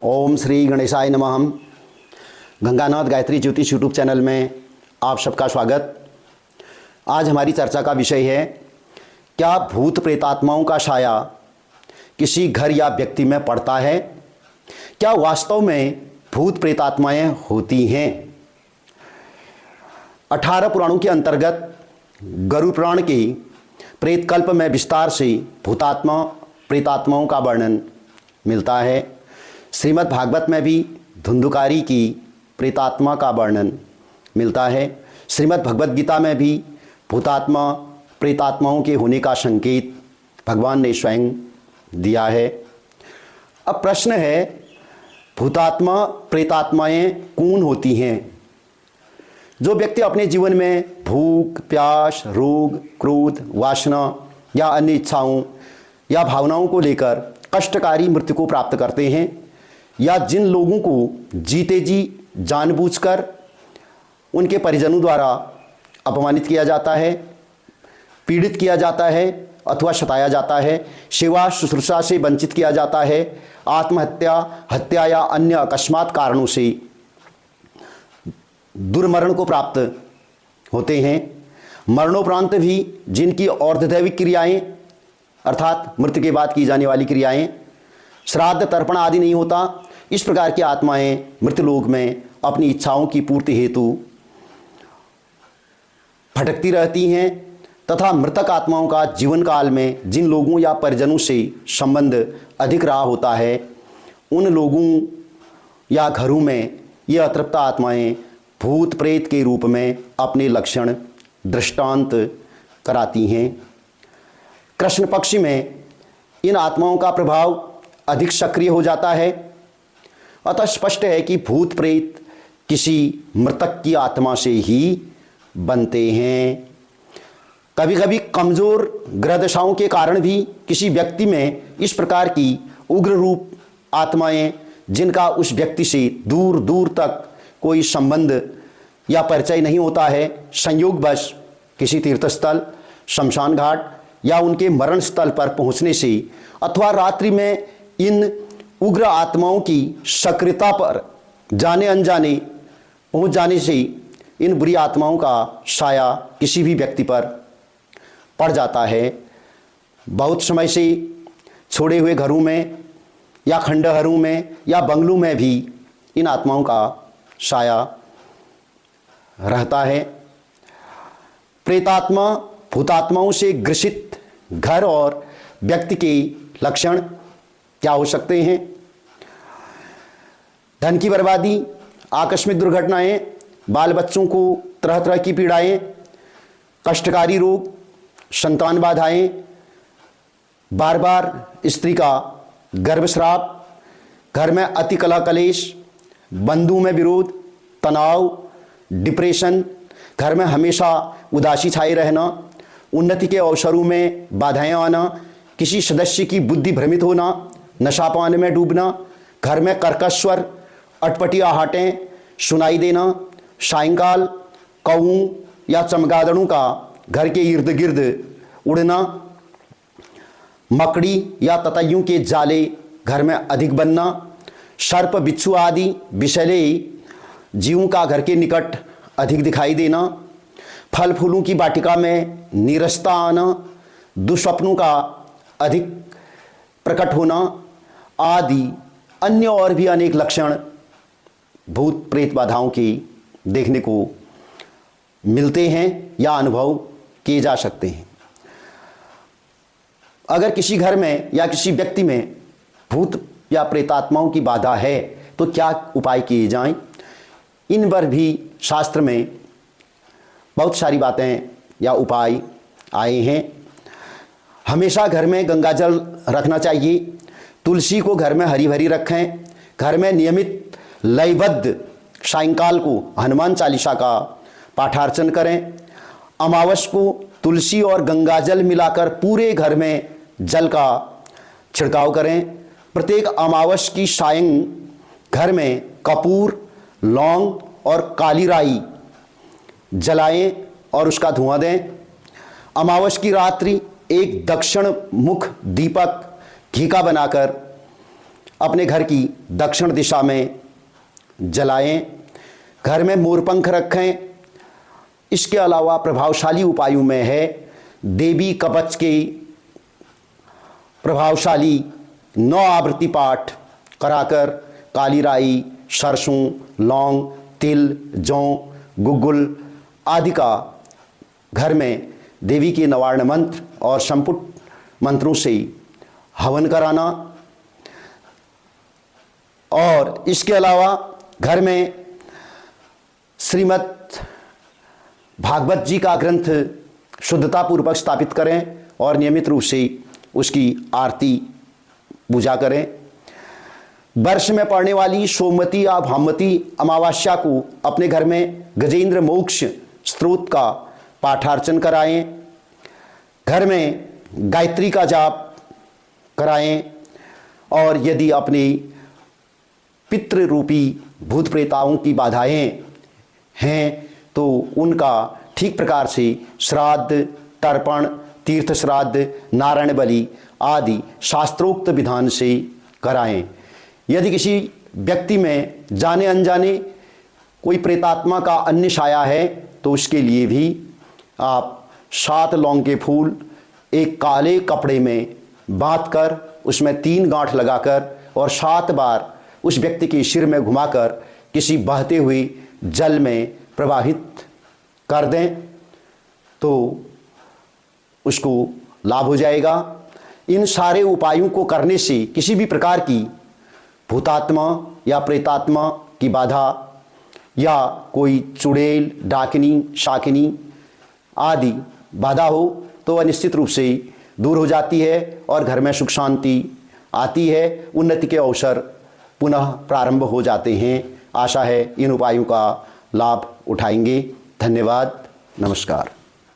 ओम श्री गणेशाय नमः। गंगानाथ गायत्री ज्योतिष यूट्यूब चैनल में आप सबका स्वागत। आज हमारी चर्चा का विषय है, क्या भूत प्रेतात्माओं का साया किसी घर या व्यक्ति में पड़ता है? क्या वास्तव में भूत प्रेतात्माएं होती हैं? 18 पुराणों के अंतर्गत गरुड़ पुराण के प्रेतकल्प में विस्तार से भूतात्मा प्रेतात्माओं का वर्णन मिलता है। श्रीमद् भागवत में भी धुंधुकारी की प्रेतात्मा का वर्णन मिलता है। श्रीमद् भगवद गीता में भी भूतात्मा प्रेतात्माओं के होने का संकेत भगवान ने स्वयं दिया है। अब प्रश्न है, भूतात्मा प्रेतात्माएं कौन होती हैं? जो व्यक्ति अपने जीवन में भूख, प्यास, रोग, क्रोध, वासना या अन्य इच्छाओं या भावनाओं को लेकर कष्टकारी मृत्यु को प्राप्त करते हैं, या जिन लोगों को जीते जी जानबूझकर उनके परिजनों द्वारा अपमानित किया जाता है, पीड़ित किया जाता है अथवा सताया जाता है, सेवा शुश्रूषा से वंचित किया जाता है, आत्महत्या, हत्या या अन्य अकस्मात कारणों से दुर्मरण को प्राप्त होते हैं, मरणोपरांत भी जिनकी अर्धदैविक क्रियाएं अर्थात मृत्यु के बाद की जाने वाली क्रियाएं, श्राद्ध तर्पण आदि नहीं होता, इस प्रकार की आत्माएं मृत्युलोक में अपनी इच्छाओं की पूर्ति हेतु भटकती रहती हैं तथा मृतक आत्माओं का जीवन काल में जिन लोगों या परिजनों से संबंध अधिक रहा होता है, उन लोगों या घरों में ये अतृप्त आत्माएं भूत प्रेत के रूप में अपने लक्षण दृष्टांत कराती हैं। कृष्ण पक्ष में इन आत्माओं का प्रभाव अधिक सक्रिय हो जाता है। अतः स्पष्ट है कि भूत प्रेत किसी मृतक की आत्मा से ही बनते हैं। कभी कभी कमज़ोर ग्रह दशाओं के कारण भी किसी व्यक्ति में इस प्रकार की उग्र रूप आत्माएं, जिनका उस व्यक्ति से दूर दूर तक कोई संबंध या परिचय नहीं होता है, संयोगवश किसी तीर्थस्थल, शमशान घाट या उनके मरण स्थल पर पहुंचने से अथवा रात्रि में इन उग्र आत्माओं की सक्रियता पर जाने अनजाने पहुंच जाने से इन बुरी आत्माओं का साया किसी भी व्यक्ति पर पड़ जाता है। बहुत समय से छोड़े हुए घरों में या खंडहरों में या बंगलों में भी इन आत्माओं का साया रहता है। प्रेतात्मा भूतात्माओं से ग्रसित घर और व्यक्ति के लक्षण क्या हो सकते हैं? धन की बर्बादी, आकस्मिक दुर्घटनाएं, बाल बच्चों को तरह तरह की पीड़ाएं, कष्टकारी रोग, संतान बाधाएं, बार बार स्त्री का गर्भस्राव, घर में अति कलह कलेश, बंधुओं में विरोध, तनाव, डिप्रेशन, घर में हमेशा उदासी छाए रहना, उन्नति के अवसरों में बाधाएं आना, किसी सदस्य की बुद्धि भ्रमित होना, नशापान में डूबना, घर में कर्कश स्वर, अटपटी आहटें सुनाई देना, सायंकाल कौओं या चमगादड़ों का घर के इर्द गिर्द उड़ना, मकड़ी या ततैयों के जाले घर में अधिक बनना, सर्प बिच्छू आदि विषैले जीवों का घर के निकट अधिक दिखाई देना, फल फूलों की वाटिका में नीरसता आना, दुस्वप्नों का अधिक प्रकट होना आदि अन्य और भी अनेक लक्षण भूत प्रेत बाधाओं की देखने को मिलते हैं या अनुभव किए जा सकते हैं। अगर किसी घर में या किसी व्यक्ति में भूत या प्रेतात्माओं की बाधा है तो क्या उपाय किए जाएं? इन पर भी शास्त्र में बहुत सारी बातें या उपाय आए हैं। हमेशा घर में गंगा जल रखना चाहिए। तुलसी को घर में हरी भरी रखें। घर में नियमित लयबद्ध सायंकाल को हनुमान चालीसा का पाठार्चन करें। अमावस को तुलसी और गंगा जल मिलाकर पूरे घर में जल का छिड़काव करें। प्रत्येक अमावस की सायं घर में कपूर, लौंग और काली राई जलाएं और उसका धुआं दें। अमावस की रात्रि एक दक्षिण मुख दीपक घी का बनाकर अपने घर की दक्षिण दिशा में जलाएं। घर में मोरपंख रखें। इसके अलावा प्रभावशाली उपायों में है देवी कवच के प्रभावशाली 9 आवृत्ति पाठ कराकर काली राई, सरसों, लौंग, तिल, जौ, गुग्गुल आदि का घर में देवी के नवार्ण मंत्र और संपुट मंत्रों से हवन कराना। और इसके अलावा घर में श्रीमद् भागवत जी का ग्रंथ शुद्धतापूर्वक स्थापित करें और नियमित रूप से उसकी आरती पूजा करें। वर्ष में पड़ने वाली सोमवती या भामवती अमावस्या को अपने घर में गजेंद्र मोक्ष स्तोत्र का पाठार्चन कराएं। घर में गायत्री का जाप कराएं। और यदि अपने पितृ रूपी भूत प्रेताओं की बाधाएं हैं तो उनका ठीक प्रकार से श्राद्ध, तर्पण, तीर्थ श्राद्ध, नारायण बलि आदि शास्त्रोक्त विधान से कराएं। यदि किसी व्यक्ति में जाने अनजाने कोई प्रेतात्मा का अन्य साया है तो उसके लिए भी आप 7 लौंग के फूल एक काले कपड़े में बांधकर उसमें 3 गांठ लगाकर और 7 बार उस व्यक्ति के सिर में घुमाकर किसी बहते हुए जल में प्रवाहित कर दें तो उसको लाभ हो जाएगा। इन सारे उपायों को करने से किसी भी प्रकार की भूतात्मा या प्रेतात्मा की बाधा या कोई चुड़ैल, डाकिनी, शाकिनी आदि बाधा हो तो वह निश्चित रूप से दूर हो जाती है और घर में सुख शांति आती है। उन्नति के अवसर पुनः प्रारंभ हो जाते हैं। आशा है इन उपायों का लाभ उठाएंगे। धन्यवाद। नमस्कार।